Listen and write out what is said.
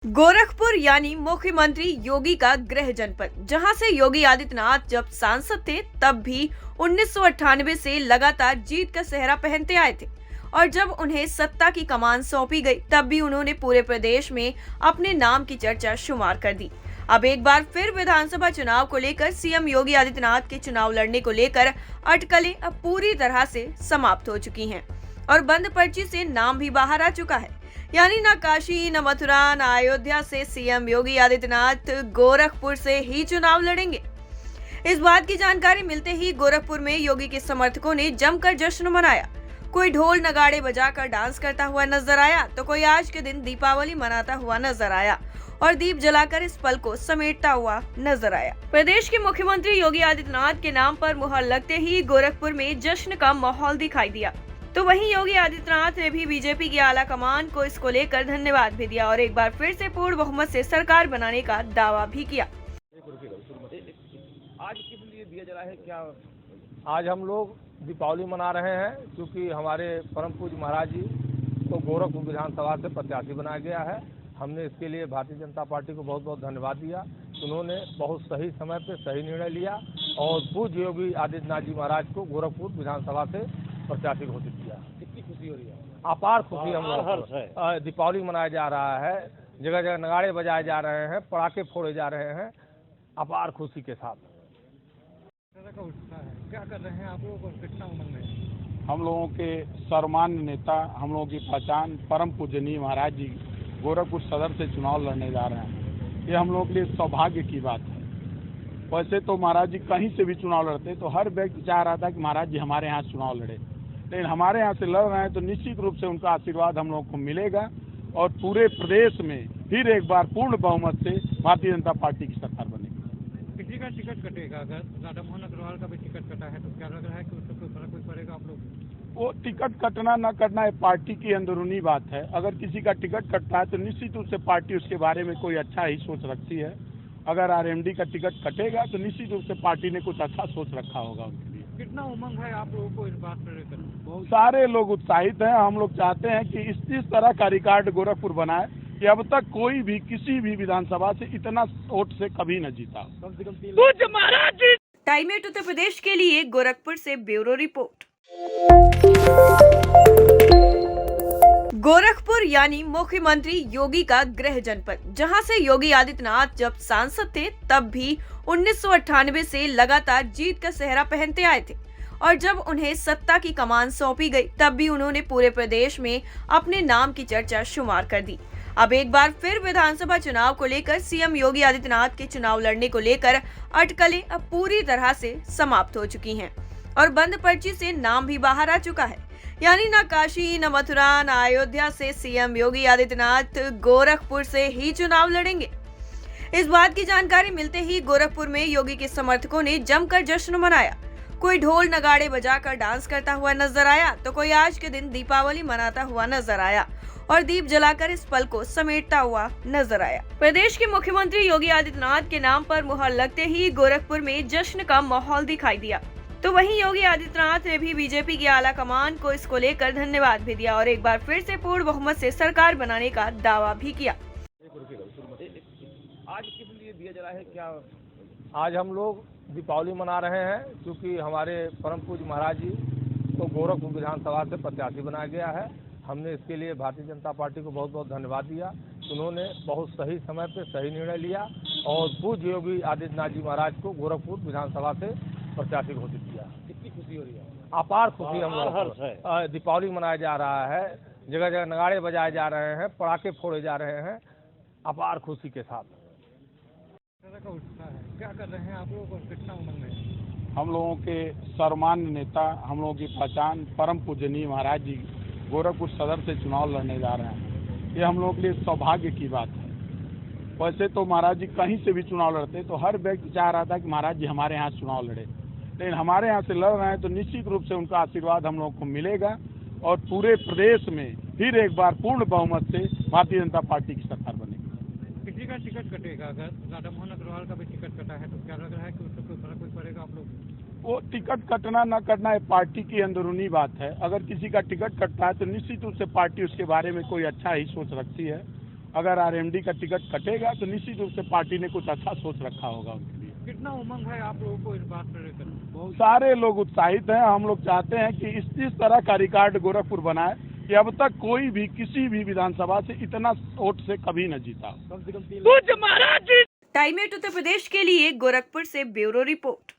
गोरखपुर यानी मुख्यमंत्री योगी का गृह जनपद, जहां से योगी आदित्यनाथ जब सांसद थे तब भी 1998 से लगातार जीत का सेहरा पहनते आए थे और जब उन्हें सत्ता की कमान सौंपी गई तब भी उन्होंने पूरे प्रदेश में अपने नाम की चर्चा शुमार कर दी। अब एक बार फिर विधानसभा चुनाव को लेकर सीएम योगी आदित्यनाथ के चुनाव लड़ने को लेकर अटकलें अब पूरी तरह से समाप्त हो चुकी हैं और बंद पर्ची से नाम भी बाहर आ चुका है। यानी न काशी, न मथुरा, न अयोध्या से सीएम योगी आदित्यनाथ गोरखपुर से ही चुनाव लड़ेंगे। इस बात की जानकारी मिलते ही गोरखपुर में योगी के समर्थकों ने जमकर जश्न मनाया। कोई ढोल नगाड़े बजाकर डांस करता हुआ नजर आया तो कोई आज के दिन दीपावली मनाता हुआ नजर आया और दीप जलाकर इस पल को समेटता हुआ नजर आया। प्रदेश के मुख्यमंत्री योगी आदित्यनाथ के नाम पर मुहर लगते ही गोरखपुर में जश्न का माहौल दिखाई दिया। तो वहीं योगी आदित्यनाथ ने भी बीजेपी की आला कमान को इसको लेकर धन्यवाद भी दिया और एक बार फिर से पूर्ण बहुमत से सरकार बनाने का दावा भी किया। आज किस लिए दिया जला है क्या? आज हम लोग दीपावली मना रहे हैं क्योंकि हमारे परम पूज्य महाराज जी को गोरखपुर विधानसभा से प्रत्याशी बनाया गया है। हमने इसके लिए भारतीय जनता पार्टी को बहुत बहुत धन्यवाद दिया। उन्होंने बहुत सही समय पे सही निर्णय लिया और पूज्य योगी आदित्यनाथ जी महाराज को गोरखपुर विधानसभा से प्रत्याशी घोषित किया। कितनी खुशी हो रही है? अपार खुशी हम लोग। दीपावली मनाया जा रहा है, जगह जगह नगाड़े बजाए जा रहे हैं, पटाखे फोड़े जा रहे हैं, अपार खुशी के साथ। क्या कर रहे हैं आप लोग और कितना उमंग है? हम लोगों के सर्वमान्य नेता, हम लोगों की पहचान परम पूजनीय महाराज जी गोरखपुर सदर से चुनाव लड़ने जा रहे हैं। ये हम लोगों के लिए सौभाग्य की बात है। वैसे तो महाराज जी कहीं से भी चुनाव लड़ते तो हर व्यक्ति चाह रहा था कि महाराज जी हमारे यहाँ चुनाव लड़े, लेकिन हमारे यहाँ से लड़ रहे हैं तो निश्चित रूप से उनका आशीर्वाद हम लोगों को मिलेगा और पूरे प्रदेश में फिर एक बार पूर्ण बहुमत से भारतीय जनता पार्टी की सरकार बनेगी। किसी का टिकट कटेगा? अगर राधा मोहन अग्रवाल का भी टिकट कटा है तो क्या लग रहा है कि उससे कोई फर्क कोई पड़ेगा आप लोग? वो टिकट कटना न कटना ये पार्टी की अंदरूनी बात है। अगर किसी का टिकट कटता है तो निश्चित रूप से पार्टी उसके बारे में कोई अच्छा ही सोच रखती है। अगर आरएमडी का टिकट कटेगा तो निश्चित रूप से पार्टी ने कुछ अच्छा सोच रखा होगा उनके लिए। कितना उमंग है आप लोगों को इस बात पर लेकर? बहुत सारे लोग उत्साहित हैं। हम लोग चाहते हैं कि इस तरह का रिकॉर्ड गोरखपुर बनाए कि अब तक कोई भी किसी भी विधानसभा से इतना वोट से कभी न जीता। कम से कम टाइम एट उत्तर प्रदेश के लिए गोरखपुर से ब्यूरो रिपोर्ट। गोरखपुर यानी मुख्यमंत्री योगी का गृह जनपद, जहां से योगी आदित्यनाथ जब सांसद थे तब भी 1998 से लगातार जीत का सेहरा पहनते आए थे और जब उन्हें सत्ता की कमान सौंपी गई तब भी उन्होंने पूरे प्रदेश में अपने नाम की चर्चा शुमार कर दी। अब एक बार फिर विधानसभा चुनाव को लेकर सीएम योगी आदित्यनाथ के चुनाव लड़ने को लेकर अटकलें अब पूरी तरह से समाप्त हो चुकी हैं और बंद पर्ची से नाम भी बाहर आ चुका है। यानी न काशी, न मथुरा, न अयोध्या से सीएम योगी आदित्यनाथ गोरखपुर से ही चुनाव लड़ेंगे। इस बात की जानकारी मिलते ही गोरखपुर में योगी के समर्थकों ने जमकर जश्न मनाया। कोई ढोल नगाड़े बजाकर डांस करता हुआ नजर आया तो कोई आज के दिन दीपावली मनाता हुआ नजर आया और दीप जलाकर इस पल को समेटता हुआ नजर आया। प्रदेश के मुख्यमंत्री योगी आदित्यनाथ के नाम पर मुहर लगते ही गोरखपुर में जश्न का माहौल दिखाई दिया। तो वहीं योगी आदित्यनाथ ने भी बीजेपी की आला कमान को इसको लेकर धन्यवाद भी दिया और एक बार फिर से पूर्ण बहुमत से सरकार बनाने का दावा भी किया। आज किस लिए दिया जला है क्या? आज हम लोग दीपावली मना रहे हैं क्योंकि हमारे परम पूज्य महाराज जी को गोरखपुर विधानसभा से प्रत्याशी बनाया गया है। हमने इसके लिए भारतीय जनता पार्टी को बहुत बहुत धन्यवाद दिया। उन्होंने बहुत सही समय पे सही निर्णय लिया और पूज्य योगी आदित्यनाथ जी महाराज को गोरखपुर विधानसभा से प्रत्याशी घोषित किया। कितनी खुशी हो रही है? अपार खुशी हम लोग। दीपावली मनाया जा रहा है, जगह जगह नगाड़े बजाए जा रहे हैं, पटाखे फोड़े जा रहे हैं, अपार खुशी के साथ। क्या कर रहे हैं आप लोग और कितना उमंग है? हम लोगों के सर्वमान्य नेता, हम लोगों की पहचान परम पूजनीय महाराज जी गोरखपुर सदर से चुनाव लड़ने जा रहे हैं। ये हम लोगों के लिए सौभाग्य की बात है। वैसे तो महाराज जी कहीं से भी चुनाव लड़ते तो हर व्यक्ति चाह रहा था कि महाराज जी हमारे यहाँ चुनाव लड़े, लेकिन हमारे यहाँ से लड़ रहे हैं तो निश्चित रूप से उनका आशीर्वाद हम लोगों को मिलेगा और पूरे प्रदेश में फिर एक बार पूर्ण बहुमत से भारतीय जनता पार्टी की सरकार बनेगी। किसी का टिकट कटेगा? अगर राधा मोहन अग्रवाल का भी टिकट कटा है तो क्या लग रहा है कि उससे कोई फर्क कोई पड़ेगा आप लोग? वो टिकट कटना न कटना ये पार्टी की अंदरूनी बात है। अगर किसी का टिकट कटता है तो निश्चित रूप से पार्टी उसके बारे में कोई अच्छा ही सोच रखती है। अगर आरएमडी का टिकट कटेगा तो निश्चित रूप से पार्टी ने कुछ अच्छा सोच रखा होगा उनके लिए। कितना उमंग है आप लोगों को इस बात को लेकर? बहुत सारे लोग उत्साहित हैं। हम लोग चाहते हैं कि इस तरह का रिकॉर्ड गोरखपुर बनाए कि अब तक कोई भी किसी भी विधानसभा से इतना वोट से कभी न जीता। कम से कम टाइम 8 उत्तर प्रदेश के लिए गोरखपुर से ब्यूरो रिपोर्ट।